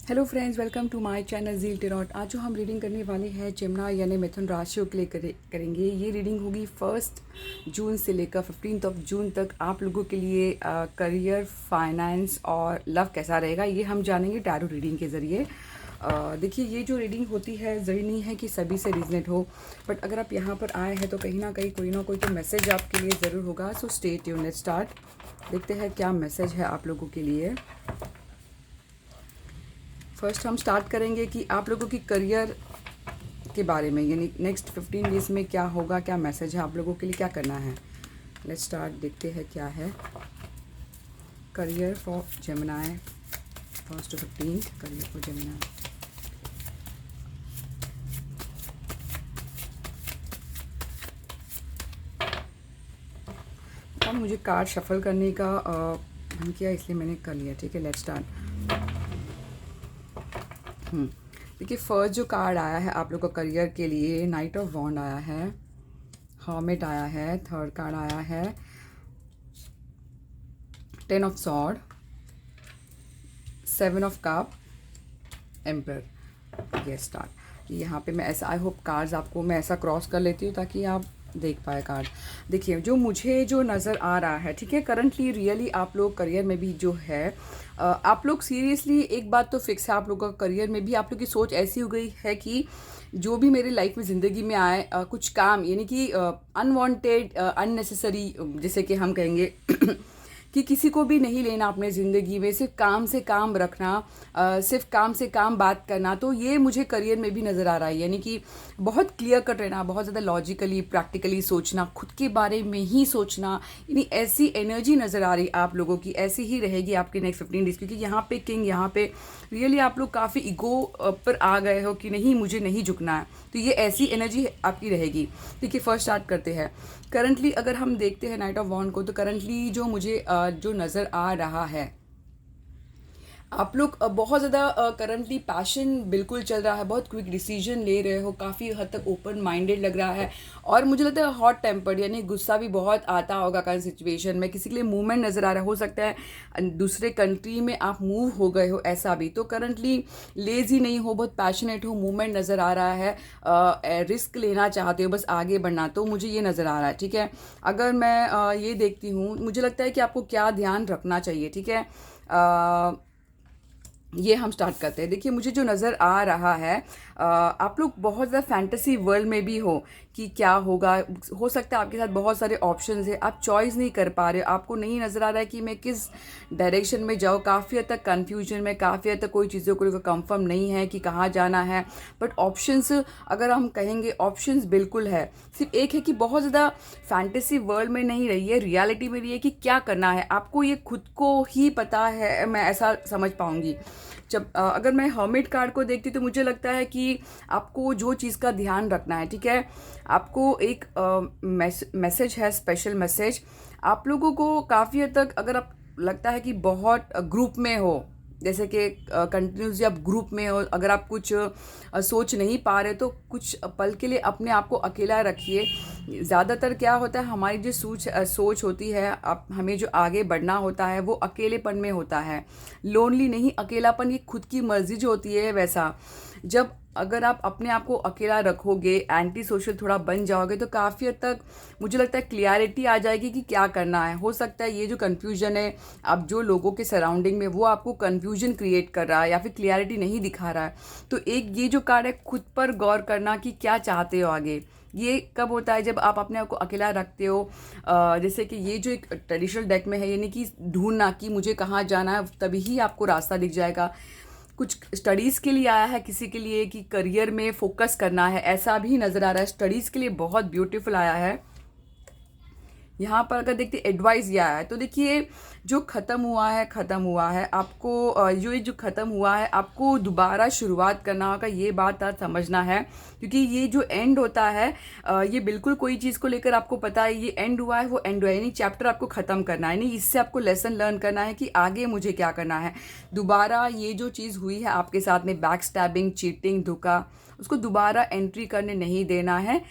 Hello friends, welcome to my channel Zeal Tarot. आज जो हम रीडिंग करने वाले हैं जिम्ना यानी मिथुन राशियों के लिए करेंगे। ये रीडिंग होगी 1 जून से लेकर 15 जून तक। आप लोगों के लिए करियर, फाइनेंस और लव कैसा रहेगा ये हम जानेंगे टैरो रीडिंग के ज़रिए। देखिए, ये जो रीडिंग होती है ज़रूरी नहीं है कि सभी से रिजनेट हो, बट अगर आप यहाँ पर आए हैं तो कहीं ना कोई तो मैसेज आपके लिए ज़रूर होगा। So stay tuned, let's start. देखते हैं क्या मैसेज है आप लोगों के लिए। फर्स्ट हम स्टार्ट करेंगे कि आप लोगों की करियर के बारे में, यानी नेक्स्ट 15 डेज में क्या होगा, क्या मैसेज है आप लोगों के लिए, क्या करना है। लेट्स स्टार्ट, देखते हैं क्या है career for Gemini 1 to 15। Career for Gemini. अब मुझे कार्ड शफल करने का मन किया, इसलिए मैंने कर लिया। ठीक है, लेट्स स्टार्ट। देखिए, फर्स्ट जो कार्ड आया है आप लोग का करियर के लिए, नाइट ऑफ वॉन्ड आया है, हर्मिट आया है, थर्ड कार्ड आया है 10 of sword, 7 of cup, emperor. ये स्टार्ट। यहाँ पे मैं ऐसा, आई होप कार्ड्स आपको मैं ऐसा क्रॉस कर लेती हूँ ताकि आप देख पाए कार्ड। देखिए, जो मुझे जो नज़र आ रहा है, ठीक है, करंटली रियली आप लोग करियर में भी जो है आप लोग सीरियसली, एक बात तो फिक्स है, आप लोगों का करियर में भी आप लोग की सोच ऐसी हो गई है कि जो भी मेरे लाइफ में ज़िंदगी में आए कुछ काम, यानी कि अनवांटेड, अननेसेसरी, जैसे कि हम कहेंगे कि किसी को भी नहीं लेना अपने ज़िंदगी में, सिर्फ काम से काम रखना, सिर्फ काम से काम बात करना। तो ये मुझे करियर में भी नज़र आ रहा है, यानी कि बहुत क्लियर कट रहना, बहुत ज़्यादा लॉजिकली प्रैक्टिकली सोचना, खुद के बारे में ही सोचना, यानी ऐसी एनर्जी नज़र आ रही आप लोगों की, ऐसी ही रहेगी आपके नेक्स्ट 15 डेज। क्योंकि यहाँ पे किंग, यहाँ पे रियली आप लोग काफ़ी ईगो पर आ गए हो कि नहीं, मुझे नहीं झुकना है, तो ये ऐसी एनर्जी आपकी रहेगी। देखिए, फर्स्ट स्टार्ट करते हैं। करंटली अगर हम देखते हैं नाइट ऑफ वॉन्ड को, तो करंटली जो मुझे जो नज़र आ रहा है, आप लोग बहुत ज़्यादा करंटली पैशन बिल्कुल चल रहा है, बहुत क्विक डिसीजन ले रहे हो, काफ़ी हद तक ओपन माइंडेड लग रहा है, और मुझे लगता है हॉट टेम्पर्ड, यानी गुस्सा भी बहुत आता होगा करंट सिचुएशन में। किसी के लिए मूवमेंट नज़र आ रहा है, हो सकता है दूसरे कंट्री में आप मूव हो गए हो, ऐसा भी। तो करंटली लेजी नहीं हो, बहुत पैशनेट हो, मूवमेंट नज़र आ रहा है, रिस्क लेना चाहते हो, बस आगे बढ़ना, तो मुझे ये नज़र आ रहा है। ठीक है, अगर मैं ये देखती हूँ, मुझे लगता है कि आपको क्या ध्यान रखना चाहिए। ठीक है, ये हम स्टार्ट करते हैं। देखिए, मुझे जो नज़र आ रहा है, आप लोग बहुत ज़्यादा फैंटेसी वर्ल्ड में भी हो कि क्या होगा। हो सकता है आपके साथ बहुत सारे ऑप्शंस है, आप चॉइस नहीं कर पा रहे हो, आपको नहीं नज़र आ रहा है कि मैं किस डायरेक्शन में जाऊँ, काफ़ी हद तक कन्फ्यूजन में, काफ़ी हद तक कोई चीज़ों को लेकर कंफर्म नहीं है कि कहाँ जाना है। बट ऑप्शंस, अगर हम कहेंगे, ऑप्शंस बिल्कुल है, सिर्फ एक है कि बहुत ज़्यादा फैंटेसी वर्ल्ड में नहीं रहिए, रियलिटी में रहिए कि क्या करना है आपको, ये खुद को ही पता है, मैं ऐसा समझ पाऊंगी। जब अगर मैं हर्मिट कार्ड को देखती तो मुझे लगता है कि आपको जो चीज़ का ध्यान रखना है, ठीक है, आपको एक मैसेज है, स्पेशल मैसेज आप लोगों को। काफ़ी हद तक अगर आप लगता है कि बहुत ग्रुप में हो, जैसे कि कंटिन्यूसली आप ग्रुप में हो, अगर आप कुछ सोच नहीं पा रहे तो कुछ पल के लिए अपने आप को अकेला रखिए। ज़्यादातर क्या होता है, हमारी जो सोच होती है, आप हमें जो आगे बढ़ना होता है वो अकेलेपन में होता है, लोनली नहीं, अकेलापन, ये खुद की मर्जी जो होती है वैसा। जब अगर आप अपने आप को अकेला रखोगे, एंटी सोशल थोड़ा बन जाओगे, तो काफ़ी हद तक मुझे लगता है क्लियरिटी आ जाएगी कि क्या करना है। हो सकता है ये जो कन्फ्यूजन है, अब जो लोगों के सराउंडिंग में, वो आपको कन्फ्यूजन क्रिएट कर रहा है या फिर क्लियरिटी नहीं दिखा रहा है। तो एक ये जो कार्ड है, खुद पर गौर करना कि क्या चाहते हो आगे। ये कब होता है, जब आप अपने आप को अकेला रखते हो। जैसे कि ये जो एक ट्रेडिशनल डेक में है, यानी कि ढूंढना कि मुझे कहाँ जाना है, तभी ही आपको रास्ता दिख जाएगा। कुछ स्टडीज़ के लिए आया है, किसी के लिए कि करियर में फोकस करना है, ऐसा भी नज़र आ रहा है। स्टडीज़ के लिए बहुत ब्यूटीफुल आया है। यहाँ पर अगर देखते एडवाइस ये आया है, तो देखिए, जो ख़त्म हुआ है ख़त्म हुआ है, आपको जो ख़त्म हुआ है आपको दोबारा शुरुआत करना होगा, ये बात आप समझना है। क्योंकि ये जो एंड होता है, ये बिल्कुल कोई चीज़ को लेकर आपको पता है ये एंड हुआ है, वो एंड हुआ है, यानी चैप्टर आपको ख़त्म करना है, यानी इससे आपको लेसन लर्न करना है कि आगे मुझे क्या करना है। दोबारा ये जो चीज़ हुई है आपके साथ में, बैक स्टैबिंग, चीटिंग, धोखा, उसको दोबारा एंट्री करने नहीं देना है।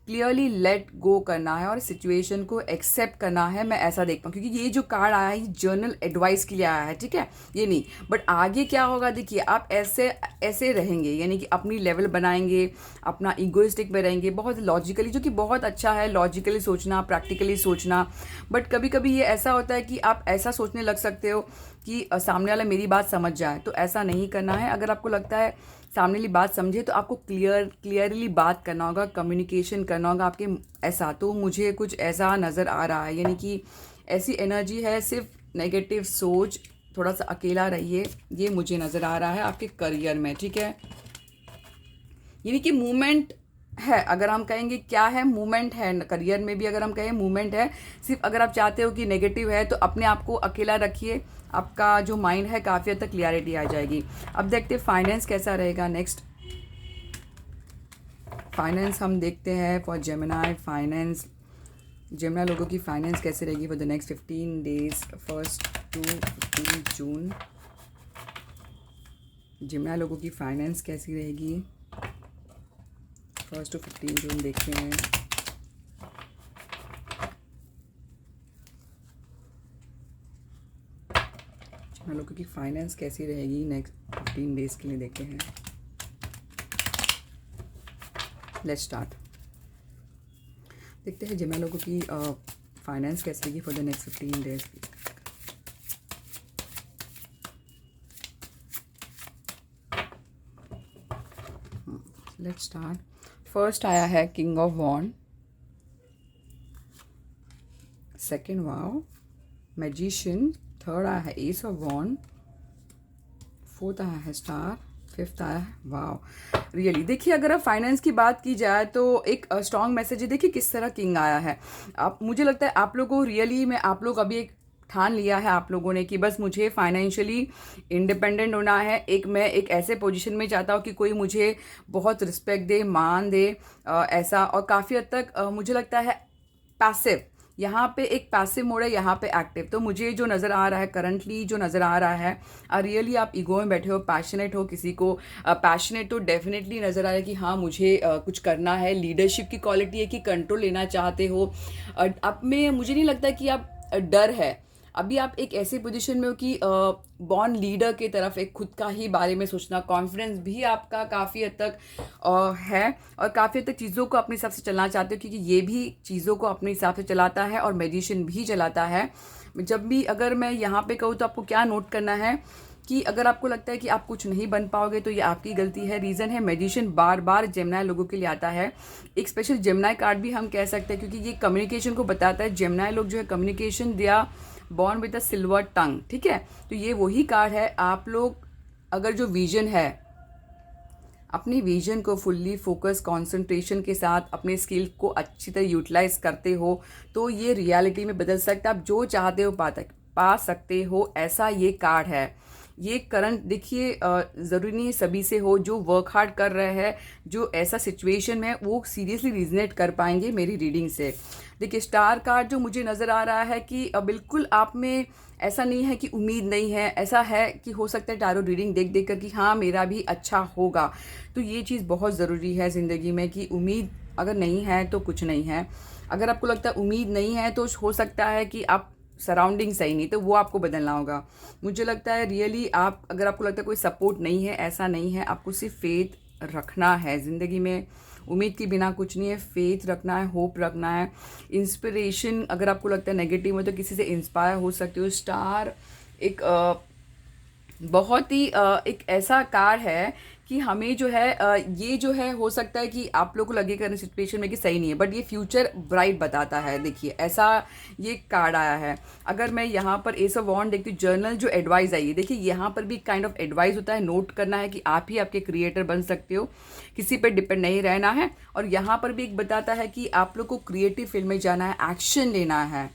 क्लियरली लेट गो करना है और सिचुएशन को एक्सेप्ट करना है, मैं ऐसा देख पाऊँ। क्योंकि ये जो कार्ड आया है ये जर्नल एडवाइस के लिए आया है, ठीक है, ये नहीं। बट आगे क्या होगा देखिए, आप ऐसे ऐसे रहेंगे, यानी कि अपनी लेवल बनाएंगे, अपना ईगोइस्टिक में रहेंगे, बहुत लॉजिकली, जो कि बहुत अच्छा है, लॉजिकली सोचना, प्रैक्टिकली सोचना। बट कभी कभी ये ऐसा होता है कि आप ऐसा सोचने लग सकते हो कि सामने वाला मेरी बात समझ जाए, तो ऐसा नहीं करना है। अगर आपको लगता है सामने वाली बात समझे तो आपको क्लियरली बात करना होगा, कम्युनिकेशन करना होगा आपके। ऐसा तो मुझे कुछ ऐसा नज़र आ रहा है, यानी कि ऐसी एनर्जी है, सिर्फ नेगेटिव सोच, थोड़ा सा अकेला रहिए, ये मुझे नज़र आ रहा है आपके करियर में, ठीक है। यानी कि मूवमेंट है, अगर हम कहेंगे क्या है, मूवमेंट है करियर में भी, अगर हम कहें मूवमेंट है। सिर्फ अगर आप चाहते हो कि नेगेटिव है तो अपने आप को अकेला रखिए, आपका जो माइंड है काफ़ी हद तक क्लियरिटी आ जाएगी। अब देखते हैं फाइनेंस कैसा रहेगा नेक्स्ट। फाइनेंस हम देखते हैं फॉर जेमिनी। फाइनेंस, जेमिनी लोगों की फाइनेंस कैसे रहेगी for the next 15 days, 1 to 15 June. Gemini लोगों की फाइनेंस कैसी रहेगी 1 to 15 जून, देखते हैं। जेमिनी लोगों की फाइनेंस कैसी रहेगी नेक्स्ट 15 डेज के लिए, देखते हैं। Let's start. देखते हैं जेमिनी लोगों की फाइनेंस कैसी रहेगी for the next 15 days. Let's start. First आया है किंग ऑफ वॉन्ड, सेकेंड वाव, मैजिशियन, थर्ड आया है एस ऑफ वॉन्ड, फोर्थ आया है स्टार, फिफ्थ आया है वाव। रियली देखिए, अगर आप फाइनेंस की बात की जाए तो एक स्ट्रॉन्ग मैसेज है। देखिए किस तरह किंग आया है। आप, मुझे लगता है आप लोगों को रियली में, आप लोग अभी एक ठान लिया है आप लोगों ने कि बस मुझे फाइनेंशियली इंडिपेंडेंट होना है। मैं एक ऐसे पोजीशन में चाहता हूँ कि कोई मुझे बहुत रिस्पेक्ट दे, मान दे, ऐसा। और काफ़ी हद तक मुझे लगता है पैसिव, यहाँ पे एक पैसिव मोड है, यहाँ पे एक्टिव। तो मुझे जो नज़र आ रहा है करंटली, जो नज़र आ रहा है, रियली आप ईगो में बैठे हो, पैशनेट हो, किसी को पैशनेट तो डेफिनेटली नज़र आ रहा है कि हाँ मुझे कुछ करना है। लीडरशिप की क्वालिटी है कि कंट्रोल लेना चाहते हो। अब में मुझे नहीं लगता कि आप डर है, अभी आप एक ऐसी पोजीशन में हो कि बॉर्न लीडर की तरफ एक खुद का ही बारे में सोचना, कॉन्फिडेंस भी आपका काफ़ी हद तक है, और काफ़ी हद तक चीज़ों को अपने हिसाब से चलाना चाहते हो, क्योंकि ये भी चीज़ों को अपने हिसाब से चलाता है और मैजिशियन भी चलाता है। जब भी अगर मैं यहाँ पे कहूँ तो आपको क्या नोट करना है कि अगर आपको लगता है कि आप कुछ नहीं बन पाओगे तो ये आपकी गलती है। रीज़न है मैजिशियन बार बार जेमिनी लोगों के लिए आता है। एक स्पेशल जेमिनी कार्ड भी हम कह सकते हैं, क्योंकि ये कम्युनिकेशन को बताता है। जेमिनी लोग जो है कम्युनिकेशन दिया, बॉर्न विद अ सिल्वर टंग, ठीक है। तो ये वही कार्ड है। आप लोग अगर जो विजन है, अपनी विजन को फुल्ली फोकस कंसंट्रेशन के साथ अपने स्किल को अच्छी तरह यूटिलाइज करते हो तो ये रियलिटी में बदल सकता है। आप जो चाहते हो पा सकते हो, ऐसा ये कार्ड है। ये करंट देखिए, ज़रूरी नहीं है सभी से हो। जो वर्क हार्ड कर रहे हैं, जो ऐसा सिचुएशन में, वो सीरियसली रिजनेट कर पाएंगे मेरी रीडिंग से। देखिए स्टार कार्ड जो मुझे नज़र आ रहा है कि बिल्कुल आप में ऐसा नहीं है कि उम्मीद नहीं है, ऐसा है कि हो सकता है टैरो रीडिंग देख देख कर कि हाँ मेरा भी अच्छा होगा। तो ये चीज़ बहुत ज़रूरी है ज़िंदगी में कि उम्मीद अगर नहीं है तो कुछ नहीं है। अगर आपको लगता है उम्मीद नहीं है तो हो सकता है कि आप सराउंडिंग सही नहीं, तो वो आपको बदलना होगा। मुझे लगता है रियली आप, अगर आपको लगता है कोई सपोर्ट नहीं है, ऐसा नहीं है, आपको सिर्फ फेथ रखना है ज़िंदगी में। उम्मीद के बिना कुछ नहीं है, फेथ रखना है, होप रखना है। इंस्पिरेशन, अगर आपको लगता है नेगेटिव है तो किसी से इंस्पायर हो सकते हो। स्टार एक बहुत ही एक ऐसा कार्ड है कि हमें जो है ये जो है, हो सकता है कि आप लोग को लगे करने सिचुएशन में कि सही नहीं है, बट ये फ्यूचर ब्राइट बताता है। देखिए ऐसा ये कार्ड आया है। अगर मैं यहाँ पर एस ऑफ वॉन्ड देखती हूँ, जर्नल जो एडवाइस आई है, देखिए यहाँ पर भी काइंड ऑफ एडवाइस होता है। नोट करना है कि आप ही आपके क्रिएटर बन सकते हो, किसी पर डिपेंड नहीं रहना है। और यहाँ पर भी एक बताता है कि आप लोग को क्रिएटिव फील्ड में जाना है, एक्शन लेना है,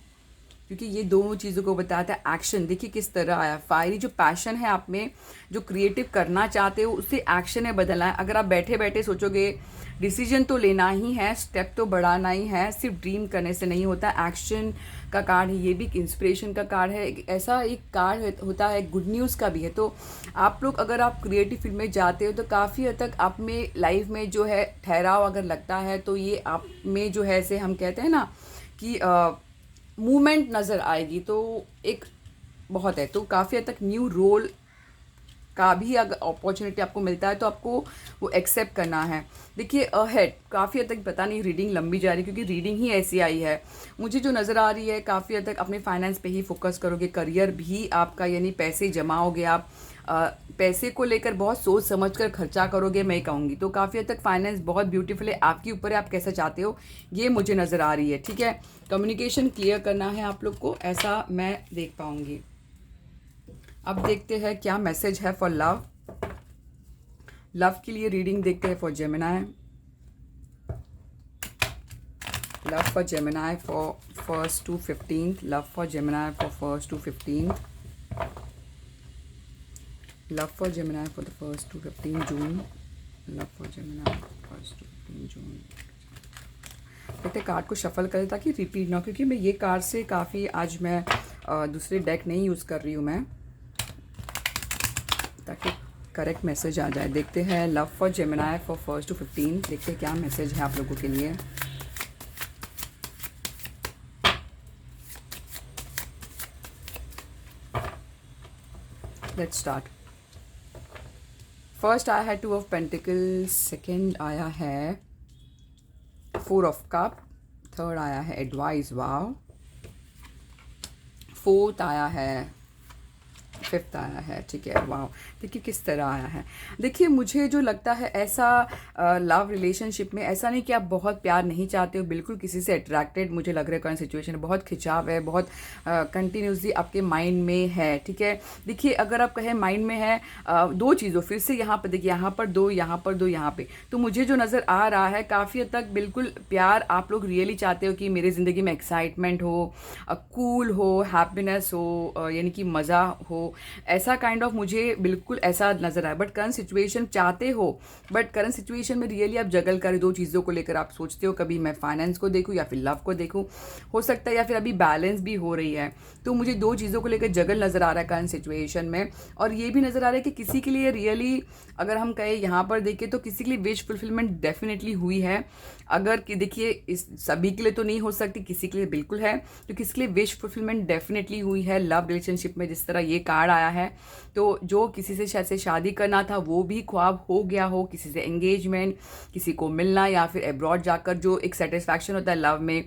क्योंकि ये दोनों चीज़ों को बताता है एक्शन। देखिए किस तरह आया, फायरी जो पैशन है आप में, जो क्रिएटिव करना चाहते हो उससे एक्शन में बदलना है। अगर आप बैठे बैठे सोचोगे डिसीजन तो लेना ही है, स्टेप तो बढ़ाना ही है, सिर्फ ड्रीम करने से नहीं होता। एक्शन का कार्ड है, ये भी एक इंस्पिरेशन का कार्ड है, ऐसा एक कार्ड होता है, गुड न्यूज़ का भी है। तो आप लोग अगर आप क्रिएटिव फील्ड में जाते हो तो काफ़ी हद तक आप में लाइफ में जो है ठहराव अगर लगता है तो ये आप में जो है, ऐसे हम कहते हैं ना कि मूवमेंट नज़र आएगी, तो एक बहुत है। तो काफ़ी हद तक न्यू रोल का भी अगर अपॉर्चुनिटी आपको मिलता है तो आपको वो एक्सेप्ट करना है। देखिए अहेड काफ़ी हद तक, पता नहीं रीडिंग लंबी जा रही है क्योंकि रीडिंग ही ऐसी आई है। मुझे जो नज़र आ रही है काफ़ी हद तक अपने फाइनेंस पे ही फोकस करोगे, करियर भी आपका, यानी पैसे जमाओगे आप, पैसे को लेकर बहुत सोच समझ कर खर्चा करोगे मैं कहूँगी। तो काफ़ी हद तक फाइनेंस बहुत ब्यूटीफुल है, आपके ऊपर है आप कैसा चाहते हो, ये मुझे नज़र आ रही है। ठीक है, कम्युनिकेशन क्लियर करना है आप लोग को, ऐसा मैं देख पाऊँगी। अब देखते हैं क्या मैसेज है फॉर लव। लव के लिए रीडिंग देखते हैं for Gemini. Love for Gemini for 1st to 15th। Love for Gemini for 1st to 15th। Love for Gemini for the 1st to 15 June. Love for Gemini 1st to 15 जून। देखते card को shuffle करें ताकि repeat ना हो, क्योंकि मैं ये card से काफ़ी आज मैं दूसरे डेक नहीं यूज़ कर रही हूँ मैं, ताकि करेक्ट मैसेज आ जाए। देखते हैं love for Gemini for 1st to 15th, देखते हैं क्या मैसेज है आप लोगों के लिए। Let's start. फर्स्ट आया है 2 of Pentacles, सेकेंड आया है 4 of Cup, थर्ड आया है एडवाइस, वाव, फोर्थ आया है, फिफ्थ आया है। ठीक है, वाह, देखिए किस तरह आया है। देखिए मुझे जो लगता है ऐसा लव रिलेशनशिप में ऐसा नहीं कि आप बहुत प्यार नहीं चाहते हो, बिल्कुल किसी से अट्रैक्टेड मुझे लग रहा है करंट सिचुएशन है, बहुत खिंचाव है, बहुत कंटिन्यूसली आपके माइंड में है। ठीक है, देखिए अगर आप कहें माइंड में है दो चीज़ों, फिर से यहाँ पर देखिए, यहाँ पर दो, यहाँ पर दो, यहाँ पे, तो मुझे जो नज़र आ रहा है काफ़ी हद तक बिल्कुल प्यार आप लोग रियली चाहते हो कि मेरी ज़िंदगी में एक्साइटमेंट हो, कूल हो, हैप्पीनेस हो, यानी कि मज़ा हो, ऐसा काइंड ऑफ मुझे बिल्कुल ऐसा नजर आया। बट करंट सिचुएशन चाहते हो, बट करंट सिचुएशन में रियली आप जगल करें दो चीज़ों को लेकर, आप सोचते हो कभी मैं फाइनेंस को देखूं या फिर लव को देखूं, हो सकता है, या फिर अभी बैलेंस भी हो रही है। तो मुझे दो चीज़ों को लेकर जगल नज़र आ रहा है करंट सिचुएशन में। और ये भी नज़र आ रहा है कि किसी के लिए रियली अगर हम कहें यहाँ पर देखें तो किसी के लिए विश फुलफिलमेंट डेफिनेटली हुई है। अगर कि देखिए इस सभी के लिए तो नहीं हो सकती, किसी के लिए बिल्कुल है, तो किसी के लिए विश फुलफिलमेंट डेफिनेटली हुई है लव रिलेशनशिप में। जिस तरह ये कार्ड आया है, तो जो किसी से शायद से शादी करना था वो भी ख्वाब हो गया हो, किसी से एंगेजमेंट, किसी को मिलना, या फिर अब्रॉड जाकर जो एक सेटिस्फैक्शन होता है लव में,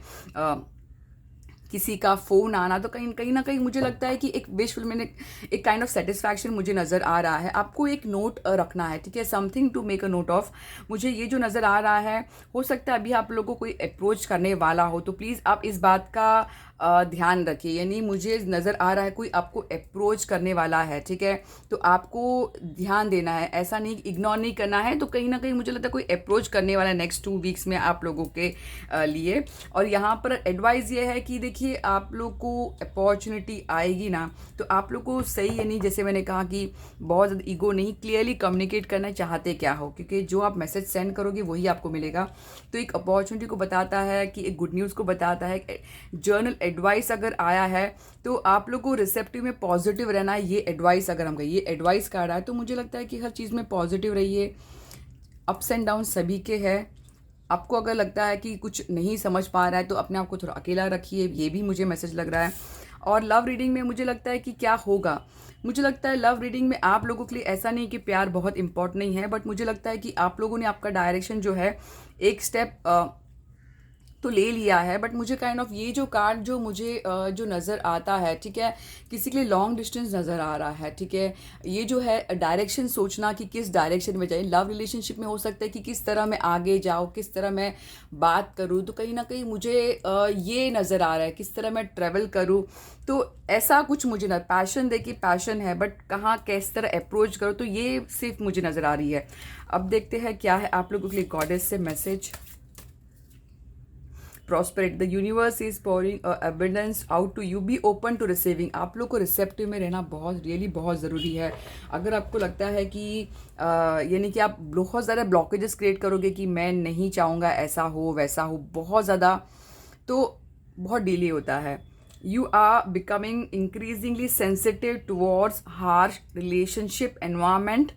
किसी का फ़ोन आना, तो कहीं ना कहीं मुझे लगता है कि एक विश में एक काइंड ऑफ सेटिस्फैक्शन मुझे नज़र आ रहा है। आपको एक नोट रखना है, ठीक है, something to make a note of. मुझे ये जो नज़र आ रहा है, हो सकता है अभी आप लोगों को कोई अप्रोच करने वाला हो, तो प्लीज़ आप इस बात का ध्यान रखिए। यानी मुझे नज़र आ रहा है कोई आपको अप्रोच करने वाला है, ठीक है, तो आपको ध्यान देना है, ऐसा नहीं इग्नोर नहीं करना है। तो कहीं ना कहीं मुझे लगता है कोई अप्रोच करने वाला है नेक्स्ट 2 वीक्स में आप लोगों के लिए। और यहाँ पर एडवाइस ये है कि देखिए आप लोग को अपॉर्चुनिटी आएगी ना, तो आप लोग को सही, यानी जैसे मैंने कहा कि बहुत ज़्यादा ईगो नहीं, क्लियरली कम्युनिकेट करना चाहते क्या हो, क्योंकि जो आप मैसेज सेंड करोगे वही आपको मिलेगा। तो एक अपॉर्चुनिटी को बताता है कि एक गुड न्यूज़ को बताता है। जर्नल एडवाइस अगर आया है तो आप लोग को रिसेप्टिव में पॉजिटिव रहना है। ये एडवाइस अगर हम कहें, ये एडवाइस कार्ड आया, तो मुझे लगता है कि हर चीज़ में पॉजिटिव रहिए। अप्स एंड डाउन सभी के हैं। आपको अगर लगता है कि कुछ नहीं समझ पा रहा है तो अपने आप को थोड़ा अकेला रखिए, ये भी मुझे मैसेज लग रहा है। और लव रीडिंग में मुझे लगता है कि क्या होगा, मुझे लगता है लव रीडिंग में आप लोगों के लिए ऐसा नहीं कि प्यार बहुत इंपॉर्टेंट नहीं है, बट मुझे लगता है कि आप लोगों ने आपका डायरेक्शन जो है एक स्टेप तो ले लिया है। बट मुझे काइंड ऑफ ये जो कार्ड जो मुझे जो नज़र आता है, ठीक है, किसी के लिए लॉन्ग डिस्टेंस नज़र आ रहा है, ठीक है, ये जो है डायरेक्शन सोचना कि किस डायरेक्शन में जाए। लव रिलेशनशिप में हो सकता है कि किस तरह मैं आगे जाऊँ, किस तरह मैं बात करूँ, तो कहीं ना कहीं मुझे ये नज़र आ रहा है किस तरह मैं ट्रैवल करूँ। तो ऐसा कुछ मुझे ना, पैशन देखिए पैशन है, बट कहाँ किस तरह अप्रोच करो, तो ये सिर्फ मुझे नज़र आ रही है। अब देखते हैं क्या है आप लोगों के लिए गॉडेस से message. Prosperity, the universe is pouring abundance out to you, be open to receiving. आप लोग को रिसेप्टिव में रहना बहुत रियली बहुत ज़रूरी है। अगर आपको लगता है कि यानी कि आप बहुत ज़्यादा ब्लॉकेजेस क्रिएट करोगे कि मैं नहीं चाहूँगा ऐसा हो वैसा हो बहुत ज़्यादा, तो बहुत डिले होता है। You are becoming increasingly sensitive towards harsh relationship environment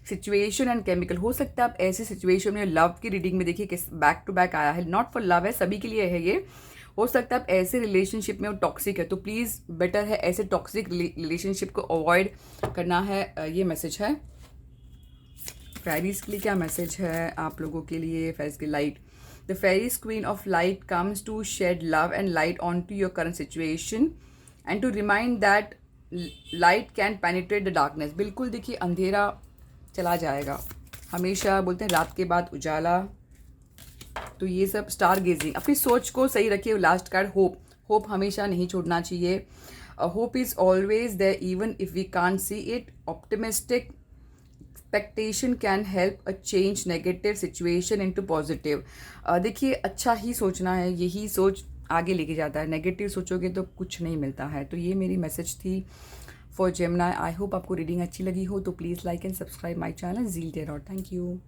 situation and chemical. हो सकता है आप ऐसे सिचुएशन में, लव की रीडिंग में देखिए किस बैक टू बैक आया है, नॉट फॉर लव है, सभी के लिए है ये। हो सकता है आप ऐसे रिलेशनशिप में वो टॉक्सिक है, तो प्लीज़ बेटर है ऐसे टॉक्सिक रिलेशनशिप को अवॉइड करना है। ये मैसेज है फेरीज के लिए। क्या मैसेज है आप लोगों के लिए फेरीज की light? The fairies queen of light comes to shed love and light on to your current situation and to remind that light can penetrate the darkness. बिल्कुल देखिए अंधेरा चला जाएगा, हमेशा बोलते हैं रात के बाद उजाला। तो ये सब स्टार गेजिंग, अपनी सोच को सही रखिए। लास्ट कार्ड होप, होप हमेशा नहीं छोड़ना चाहिए। Hope is always there even if we can't see it. Optimistic expectation can help a change negative situation into positive. देखिए अच्छा ही सोचना है, यही सोच आगे लेके जाता है। नेगेटिव सोचोगे तो कुछ नहीं मिलता है। तो ये मेरी मैसेज थी फॉर जेमिनी। आई होप आपको रीडिंग अच्छी लगी हो, तो please like and subscribe my channel Zeal Tarot. Thank you.